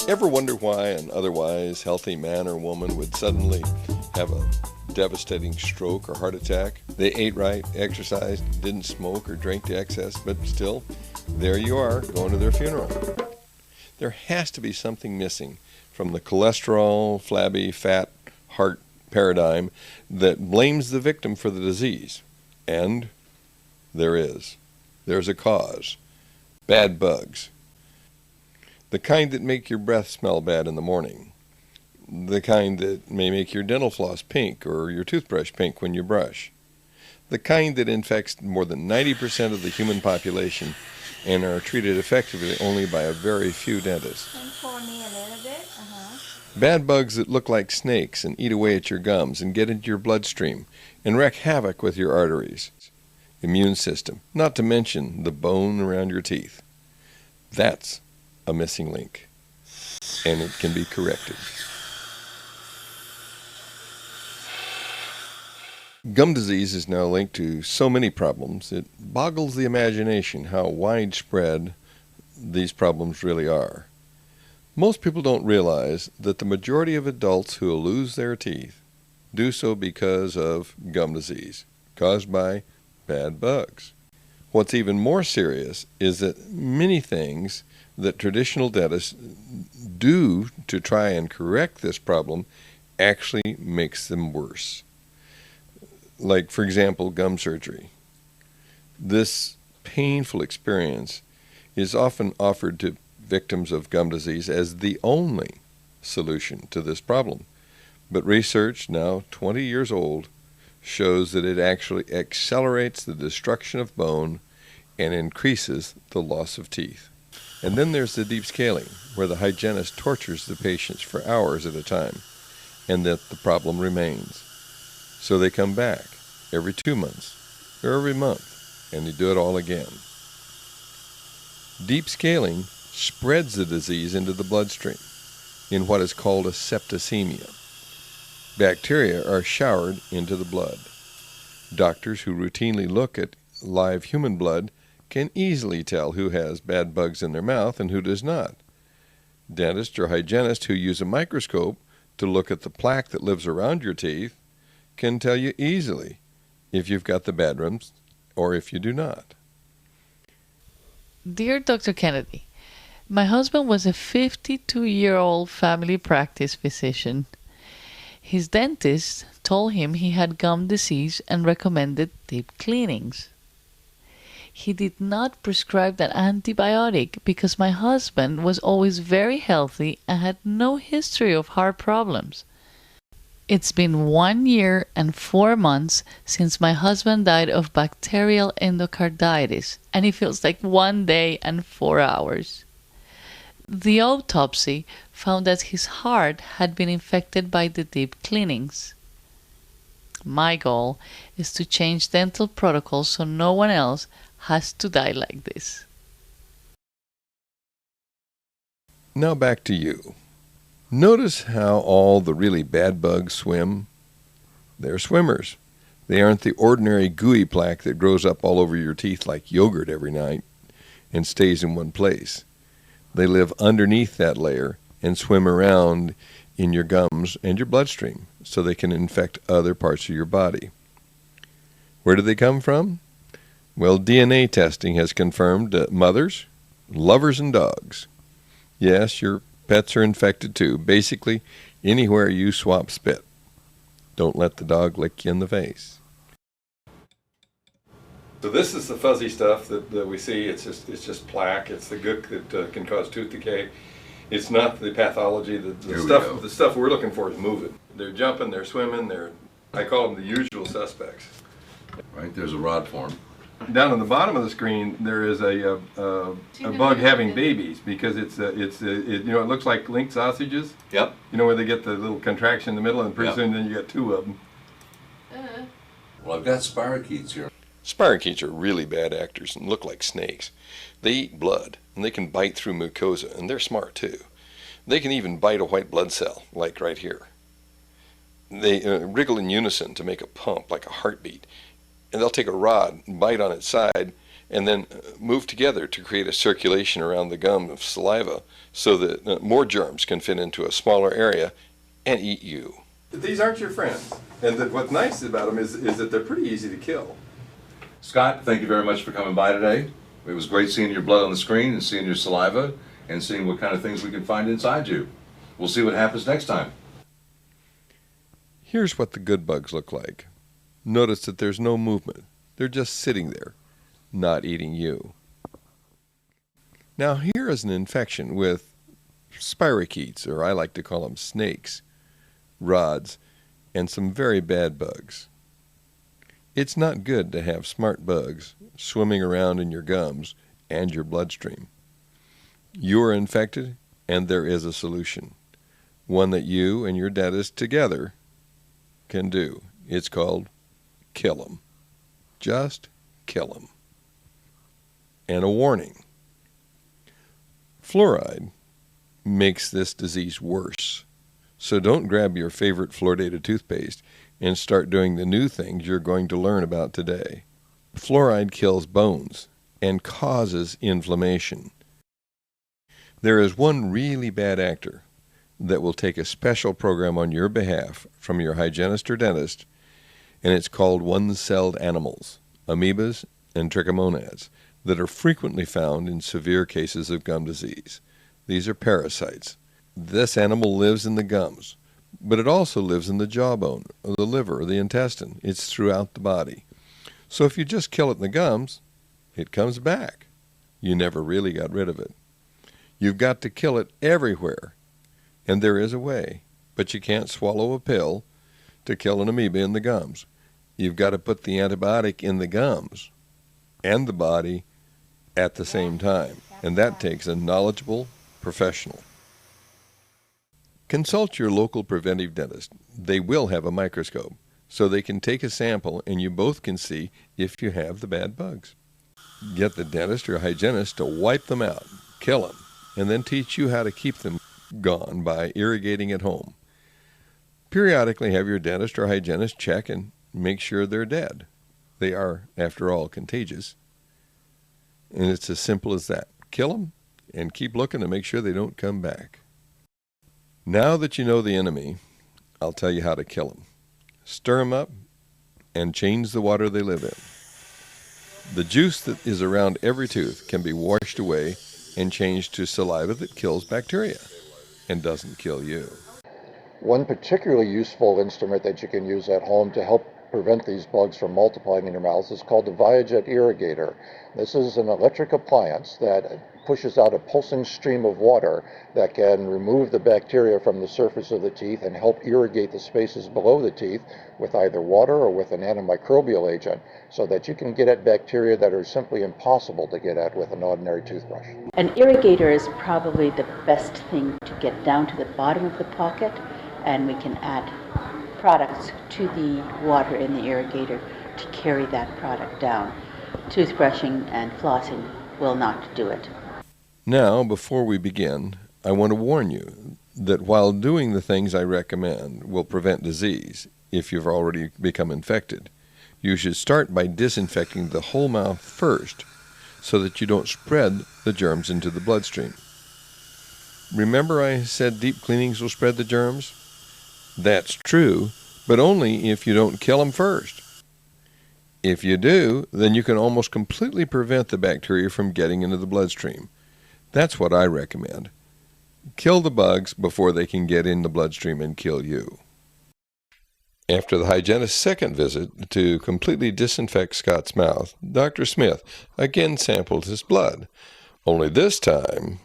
Ever wonder why an otherwise healthy man or woman would suddenly have a devastating stroke or heart attack? They ate right, exercised, didn't smoke or drink to excess, but still, there you are, going to their funeral. There has to be something missing from the cholesterol, flabby, fat, heart paradigm that blames the victim for the disease. And there is. There's a cause. Bad bugs. The kind that make your breath smell bad in the morning. The kind that may make your dental floss pink or your toothbrush pink when you brush. The kind that infects more than 90% of the human population and are treated effectively only by a very few dentists. And for me a little bit. Bad bugs that look like snakes and eat away at your gums and get into your bloodstream and wreak havoc with your arteries, immune system, not to mention the bone around your teeth. That's a missing link, and it can be corrected. Gum disease is now linked to so many problems, it boggles the imagination how widespread these problems really are. Most people don't realize that the majority of adults who will lose their teeth do so because of gum disease, caused by bad bugs. What's even more serious is that many things that traditional dentists do to try and correct this problem actually makes them worse. Like, for example, gum surgery. This painful experience is often offered to victims of gum disease as the only solution to this problem. But research, now 20 years old, shows that it actually accelerates the destruction of bone and increases the loss of teeth. And then there's the deep scaling, where the hygienist tortures the patients for hours at a time, and that the problem remains. So they come back every 2 months, or every month, and they do it all again. Deep scaling spreads the disease into the bloodstream in what is called a septicemia. Bacteria are showered into the blood. Doctors who routinely look at live human blood can easily tell who has bad bugs in their mouth and who does not. Dentists or hygienists who use a microscope to look at the plaque that lives around your teeth can tell you easily if you've got the bad ones or if you do not. Dear Dr. Kennedy, my husband was a 52-year-old family practice physician. His dentist told him he had gum disease and recommended deep cleanings. He did not prescribe an antibiotic because my husband was always very healthy and had no history of heart problems. It's been 1 year and 4 months since my husband died of bacterial endocarditis, and it feels like 1 day and 4 hours. The autopsy found that his heart had been infected by the deep cleanings. My goal is to change dental protocols so no one else has to die like this. Now back to you. Notice how all the really bad bugs swim? They're swimmers. They aren't the ordinary gooey plaque that grows up all over your teeth like yogurt every night and stays in one place. They live underneath that layer and swim around in your gums and your bloodstream so they can infect other parts of your body. Where do they come from? Well, DNA testing has confirmed that mothers, lovers, and dogs. Yes, your pets are infected too. Basically, anywhere you swap spit. Don't let the dog lick you in the face. So this is the fuzzy stuff that we see. It's just plaque. It's the gook that can cause tooth decay. It's not the pathology. The stuff we're looking for is moving. They're jumping. They're swimming. I call them the usual suspects. Right, there's a rod form. Down on the bottom of the screen, there is a bug having babies because it looks like link sausages. Yep. You know where they get the little contraction in the middle, and pretty soon then you got two of them. Well, I've got spirochetes here. Spirochetes are really bad actors and look like snakes. They eat blood and they can bite through mucosa, and they're smart too. They can even bite a white blood cell, like right here. They wriggle in unison to make a pump, like a heartbeat. And they'll take a rod and bite on its side and then move together to create a circulation around the gum of saliva so that more germs can fit into a smaller area and eat you. These aren't your friends. And what's nice about them is that they're pretty easy to kill. Scott, thank you very much for coming by today. It was great seeing your blood on the screen and seeing your saliva and seeing what kind of things we can find inside you. We'll see what happens next time. Here's what the good bugs look like. Notice that there's no movement. They're just sitting there, not eating you. Now here is an infection with spirochetes, or I like to call them snakes, rods, and some very bad bugs. It's not good to have smart bugs swimming around in your gums and your bloodstream. You are infected, and there is a solution, one that you and your dentist together can do. It's called kill 'em. Just kill 'em. And a warning. Fluoride makes this disease worse. So don't grab your favorite fluoridated toothpaste and start doing the new things you're going to learn about today. Fluoride kills bones and causes inflammation. There is one really bad actor that will take a special program on your behalf from your hygienist or dentist, and it's called one-celled animals, amoebas and trichomonads, that are frequently found in severe cases of gum disease. These are parasites. This animal lives in the gums, but it also lives in the jawbone, or the liver, or the intestine. It's throughout the body. So if you just kill it in the gums, it comes back. You never really got rid of it. You've got to kill it everywhere, and there is a way, but you can't swallow a pill to kill an amoeba in the gums. You've got to put the antibiotic in the gums and the body at the same time, and that takes a knowledgeable professional. Consult your local preventive dentist. They will have a microscope, so they can take a sample and you both can see if you have the bad bugs. Get the dentist or hygienist to wipe them out, kill them, and then teach you how to keep them gone by irrigating at home. Periodically have your dentist or hygienist check and make sure they're dead. They are, after all, contagious. And it's as simple as that. Kill them and keep looking to make sure they don't come back. Now that you know the enemy, I'll tell you how to kill them. Stir them up and change the water they live in. The juice that is around every tooth can be washed away and changed to saliva that kills bacteria and doesn't kill you. One particularly useful instrument that you can use at home to help prevent these bugs from multiplying in your mouth is called the Viajet irrigator. This is an electric appliance that pushes out a pulsing stream of water that can remove the bacteria from the surface of the teeth and help irrigate the spaces below the teeth with either water or with an antimicrobial agent, so that you can get at bacteria that are simply impossible to get at with an ordinary toothbrush. An irrigator is probably the best thing to get down to the bottom of the pocket, and we can add products to the water in the irrigator to carry that product down. Toothbrushing and flossing will not do it. Now, before we begin, I want to warn you that while doing the things I recommend will prevent disease if you've already become infected, you should start by disinfecting the whole mouth first so that you don't spread the germs into the bloodstream. Remember I said deep cleanings will spread the germs? That's true, but only if you don't kill them first. If you do, then you can almost completely prevent the bacteria from getting into the bloodstream. That's what I recommend. Kill the bugs before they can get in the bloodstream and kill you. After the hygienist's second visit to completely disinfect Scott's mouth, Dr. Smith again sampled his blood. Only this time...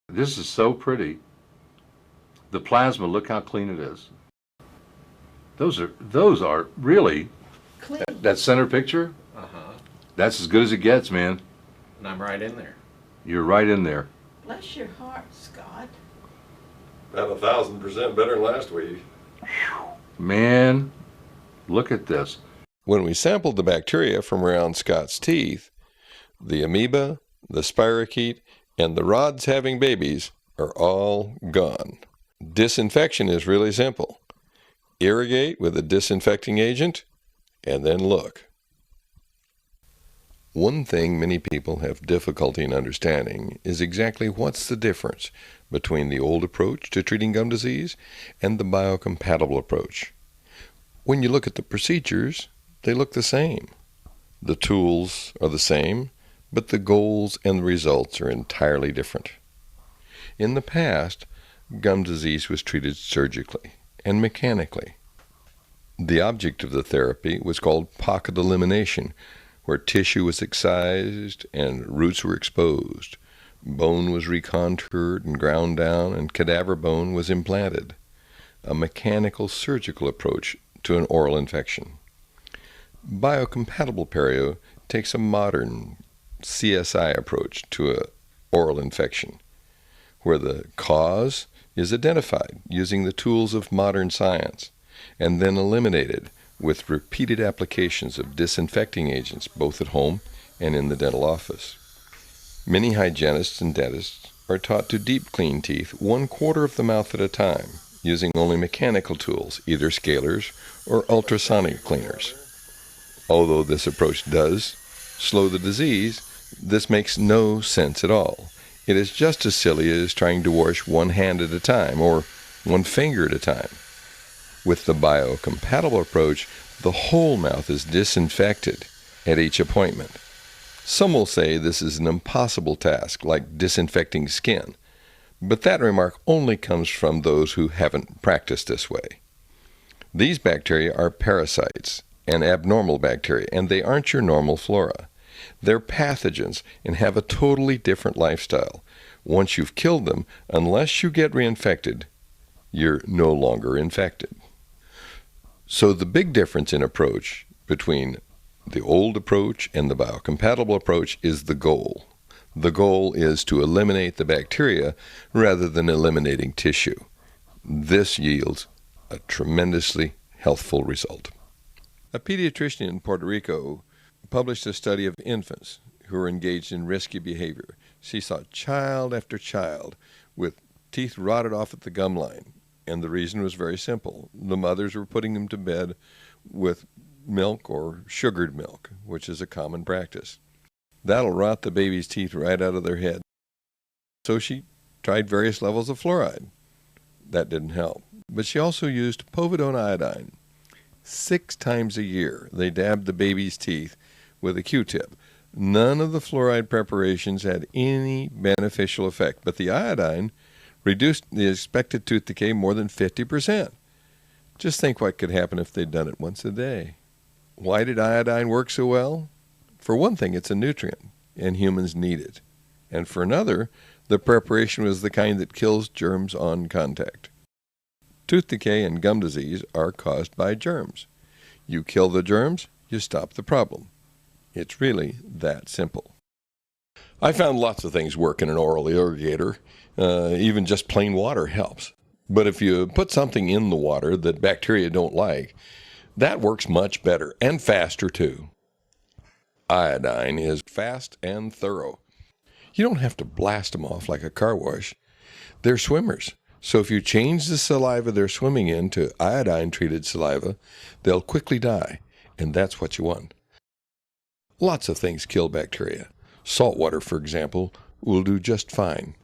This is so pretty. The plasma, look how clean it is. Those are really clean. That center picture? That's as good as it gets, man. And I'm right in there. You're right in there. Bless your heart, Scott. About 1,000% better than last week. Man, look at this. When we sampled the bacteria from around Scott's teeth, the amoeba, the spirochete, and the rods having babies are all gone. Disinfection is really simple. Irrigate with a disinfecting agent, and then look. One thing many people have difficulty in understanding is exactly what's the difference between the old approach to treating gum disease and the biocompatible approach. When you look at the procedures, they look the same. The tools are the same, but the goals and the results are entirely different. In the past, gum disease was treated surgically and mechanically. The object of the therapy was called pocket elimination, where tissue was excised and roots were exposed. Bone was recontoured and ground down, and cadaver bone was implanted. A mechanical surgical approach to an oral infection. Biocompatible perio takes a modern CSI approach to an oral infection, where the cause is identified using the tools of modern science and then eliminated with repeated applications of disinfecting agents both at home and in the dental office. Many hygienists and dentists are taught to deep clean teeth 1/4 of the mouth at a time using only mechanical tools, either scalers or ultrasonic cleaners. Although this approach does slow the disease, this makes no sense at all. It is just as silly as trying to wash one hand at a time or one finger at a time. With the biocompatible approach, the whole mouth is disinfected at each appointment. Some will say this is an impossible task, like disinfecting skin, but that remark only comes from those who haven't practiced this way. These bacteria are parasites and abnormal bacteria, and they aren't your normal flora. They're pathogens and have a totally different lifestyle. Once you've killed them, unless you get reinfected, you're no longer infected. So the big difference in approach between the old approach and the biocompatible approach is the goal. The goal is to eliminate the bacteria rather than eliminating tissue. This yields a tremendously healthful result. A pediatrician in Puerto Rico published a study of infants who were engaged in risky behavior. She saw child after child with teeth rotted off at the gum line. And the reason was very simple. The mothers were putting them to bed with milk or sugared milk, which is a common practice. That'll rot the baby's teeth right out of their head. So she tried various levels of fluoride. That didn't help. But she also used povidone iodine. 6 times a year, they dabbed the baby's teeth with a Q-tip. None of the fluoride preparations had any beneficial effect, but the iodine reduced the expected tooth decay more than 50%. Just think what could happen if they'd done it once a day. Why did iodine work so well? For one thing, it's a nutrient, and humans need it. And for another, the preparation was the kind that kills germs on contact. Tooth decay and gum disease are caused by germs. You kill the germs, you stop the problem. It's really that simple. I found lots of things work in an oral irrigator. Even just plain water helps. But if you put something in the water that bacteria don't like, that works much better and faster too. Iodine is fast and thorough. You don't have to blast them off like a car wash. They're swimmers. So if you change the saliva they're swimming in to iodine-treated saliva, they'll quickly die, and that's what you want. Lots of things kill bacteria. Salt water, for example, will do just fine.